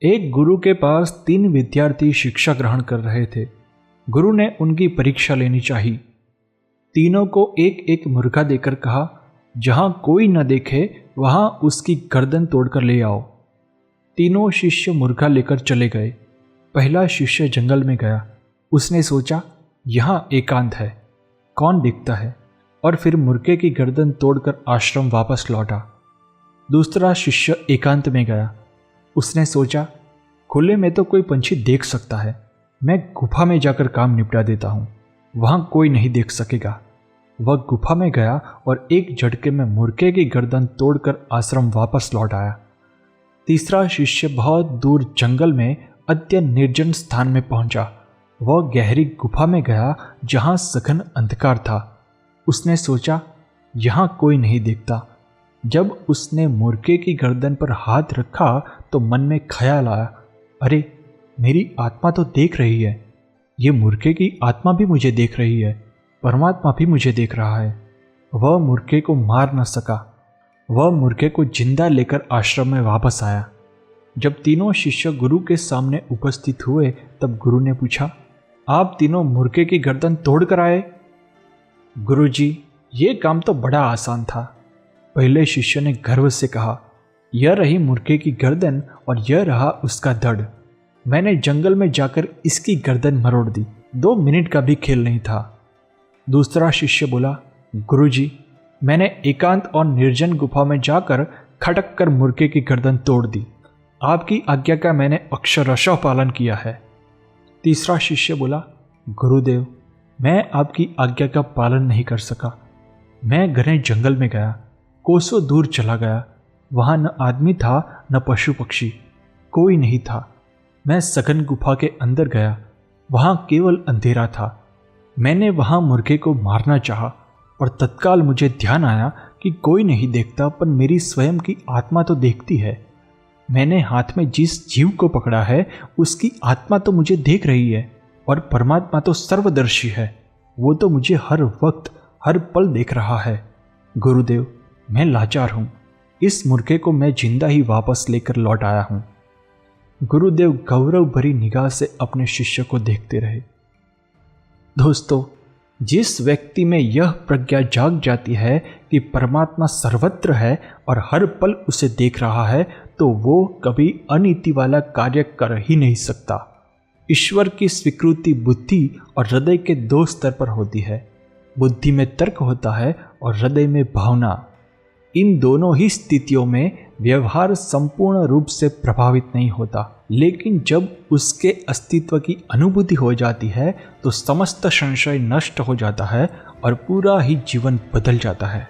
एक गुरु के पास 3 विद्यार्थी शिक्षा ग्रहण कर रहे थे। गुरु ने उनकी परीक्षा लेनी चाहिए। तीनों को एक एक मुर्गा देकर कहा, जहां कोई न देखे वहां उसकी गर्दन तोड़कर ले आओ। तीनों शिष्य मुर्गा लेकर चले गए। पहला शिष्य जंगल में गया। उसने सोचा, यहाँ एकांत है, कौन दिखता है, और फिर मुर्गे की गर्दन तोड़कर आश्रम वापस लौटा। दूसरा शिष्य एकांत में गया। उसने सोचा, खुले में तो कोई पंछी देख सकता है, मैं गुफा में जाकर काम निपटा देता हूँ, वहाँ कोई नहीं देख सकेगा। वह गुफा में गया और एक झटके में मुर्गे की गर्दन तोड़कर आश्रम वापस लौट आया। तीसरा शिष्य बहुत दूर जंगल में अत्यंत निर्जन स्थान में पहुंचा। वह गहरी गुफा में गया जहां सघन अंधकार था। उसने सोचा, यहाँ कोई नहीं देखता। जब उसने मुर्गे की गर्दन पर हाथ रखा तो मन में ख्याल आया, अरे मेरी आत्मा तो देख रही है, ये मुर्गे की आत्मा भी मुझे देख रही है, परमात्मा भी मुझे देख रहा है। वह मुर्गे को मार न सका। वह मुर्गे को जिंदा लेकर आश्रम में वापस आया। जब तीनों शिष्य गुरु के सामने उपस्थित हुए तब गुरु ने पूछा, आप तीनों मुर्गे की गर्दन तोड़ कर आए? गुरुजी, ये काम तो बड़ा आसान था। पहले शिष्य ने गर्व से कहा, यह रही मुर्गे की गर्दन और यह रहा उसका धड़। मैंने जंगल में जाकर इसकी गर्दन मरोड़ दी, 2 मिनट का भी खेल नहीं था। दूसरा शिष्य बोला, गुरुजी, मैंने एकांत और निर्जन गुफा में जाकर खटक कर मुर्गे की गर्दन तोड़ दी। आपकी आज्ञा का मैंने अक्षरशः पालन किया है। तीसरा शिष्य बोला, गुरुदेव, मैं आपकी आज्ञा का पालन नहीं कर सका। मैं घने जंगल में गया, कोसों दूर चला गया। वहां न आदमी था न पशु पक्षी, कोई नहीं था। मैं सघन गुफा के अंदर गया, वहां केवल अंधेरा था। मैंने वहां मुर्गे को मारना चाहा, और तत्काल मुझे ध्यान आया कि कोई नहीं देखता, पर मेरी स्वयं की आत्मा तो देखती है। मैंने हाथ में जिस जीव को पकड़ा है उसकी आत्मा तो मुझे देख रही है, और परमात्मा तो सर्वदर्शी है, वो तो मुझे हर वक्त हर पल देख रहा है। गुरुदेव, मैं लाचार हूं। इस मुर्गे को मैं जिंदा ही वापस लेकर लौट आया हूं। गुरुदेव गौरव भरी निगाह से अपने शिष्य को देखते रहे। दोस्तों, जिस व्यक्ति में यह प्रज्ञा जाग जाती है कि परमात्मा सर्वत्र है और हर पल उसे देख रहा है, तो वो कभी अनीति वाला कार्य कर ही नहीं सकता। ईश्वर की स्वीकृति बुद्धि और हृदय के 2 स्तर पर होती है। बुद्धि में तर्क होता है और हृदय में भावना। इन दोनों ही स्थितियों में व्यवहार संपूर्ण रूप से प्रभावित नहीं होता, लेकिन जब उसके अस्तित्व की अनुभूति हो जाती है तो समस्त संशय नष्ट हो जाता है और पूरा ही जीवन बदल जाता है।